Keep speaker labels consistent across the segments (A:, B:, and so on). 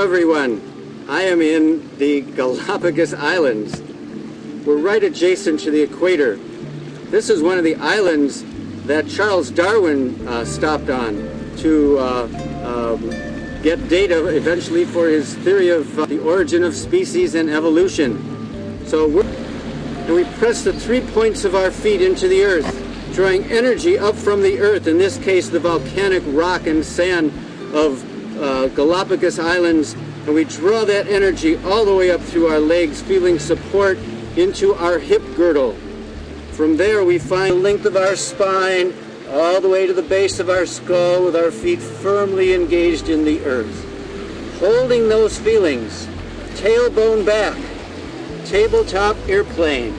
A: everyone. I am in the Galapagos Islands. We're right adjacent to the equator. This is one of the islands that Charles Darwin stopped on to get data eventually for his theory of the origin of species and evolution. So we press the 3 points of our feet into the earth, drawing energy up from the earth, in this case the volcanic rock and sand of Galapagos Islands, and we draw that energy all the way up through our legs, feeling support into our hip girdle. From there we find the length of our spine all the way to the base of our skull, with our feet firmly engaged in the earth. Holding those feelings, tailbone back, tabletop airplane,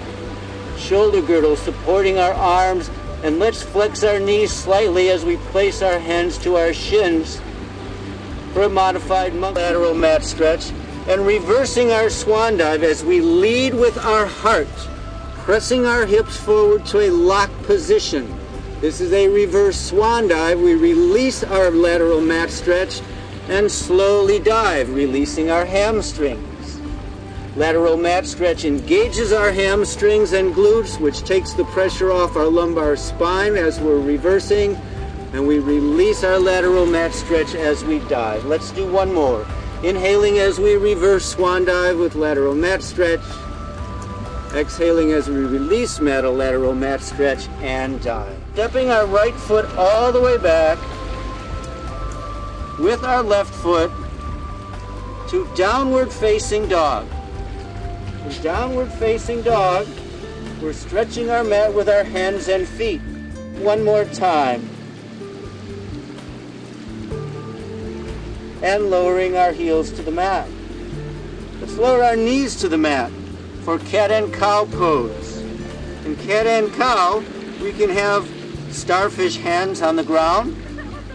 A: shoulder girdle supporting our arms, and let's flex our knees slightly as we place our hands to our shins for a modified lateral mat stretch, and reversing our swan dive as we lead with our heart, pressing our hips forward to a lock position. This is a reverse swan dive. We release our lateral mat stretch and slowly dive, releasing our hamstrings. Lateral mat stretch engages our hamstrings and glutes, which takes the pressure off our lumbar spine as we're reversing, and we release our lateral mat stretch as we dive. Let's do one more. Inhaling as we reverse swan dive with lateral mat stretch. Exhaling as we release lateral mat stretch and dive. Stepping our right foot all the way back with our left foot to downward facing dog. In downward facing dog, we're stretching our mat with our hands and feet. One more time. And lowering our heels to the mat. Let's lower our knees to the mat for cat and cow pose. In cat and cow, we can have starfish hands on the ground,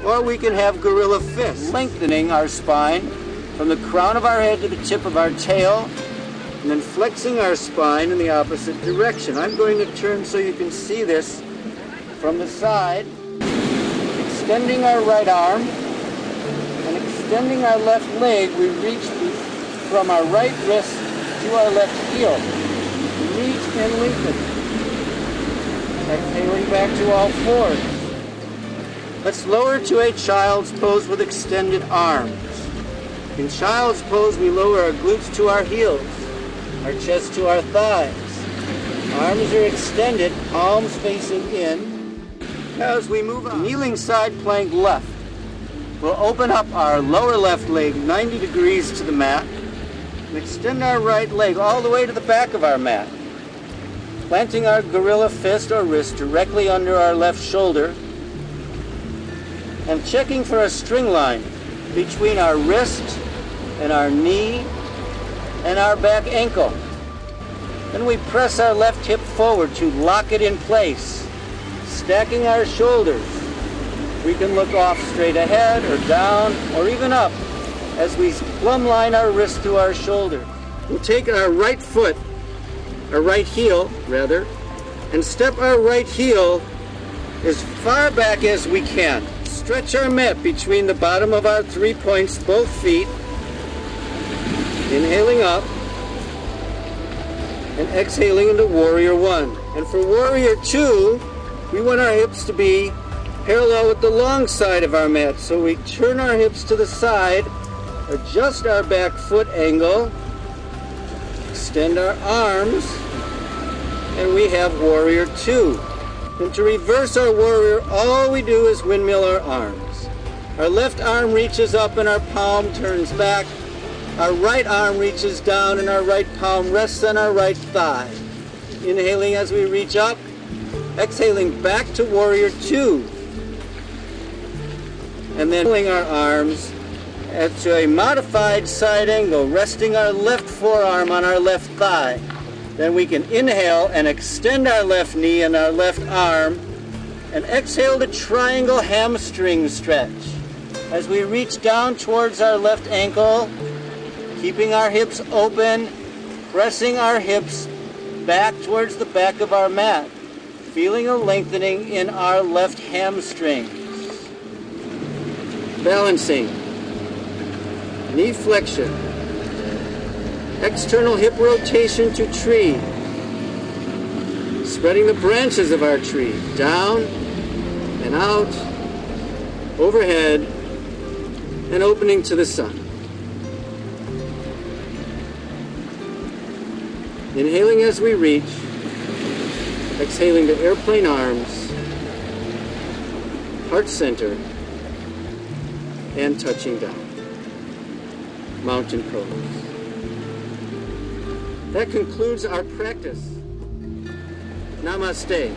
A: or we can have gorilla fists, lengthening our spine from the crown of our head to the tip of our tail, and then flexing our spine in the opposite direction. I'm going to turn so you can see this from the side, extending our right arm, and extending our left leg. We reach from our right wrist to our left heel. Reach and lengthen. Exhaling back to all fours. Let's lower to a child's pose with extended arms. In child's pose, we lower our glutes to our heels, our chest to our thighs. Arms are extended, palms facing in. As we move on, kneeling side plank left. We'll open up our lower left leg 90 degrees to the mat and extend our right leg all the way to the back of our mat, planting our gorilla fist or wrist directly under our left shoulder and checking for a string line between our wrist and our knee and our back ankle. Then we press our left hip forward to lock it in place, stacking our shoulders. We can look off straight ahead or down or even up as we plumb line our wrist to our shoulder. We'll take our right foot, our right heel rather, and step our right heel as far back as we can. Stretch our mat between the bottom of our 3 points, both feet. Inhaling up and exhaling into Warrior 1. And for Warrior 2, we want our hips to be parallel with the long side of our mat. So we turn our hips to the side, adjust our back foot angle, extend our arms, and we have Warrior 2. And to reverse our Warrior, all we do is windmill our arms. Our left arm reaches up and our palm turns back. Our right arm reaches down and our right palm rests on our right thigh. Inhaling as we reach up, exhaling back to Warrior 2. And then pulling our arms to a modified side angle, resting our left forearm on our left thigh. Then we can inhale and extend our left knee and our left arm, and exhale to triangle hamstring stretch as we reach down towards our left ankle, keeping our hips open, pressing our hips back towards the back of our mat, feeling a lengthening in our left hamstring. Balancing. knee flexion, external hip rotation to tree, spreading the branches of our tree down and out, overhead, and opening to the sun. Inhaling as we reach, exhaling to airplane arms, heart center, and touching down. Mountain pose. That concludes our practice. Namaste.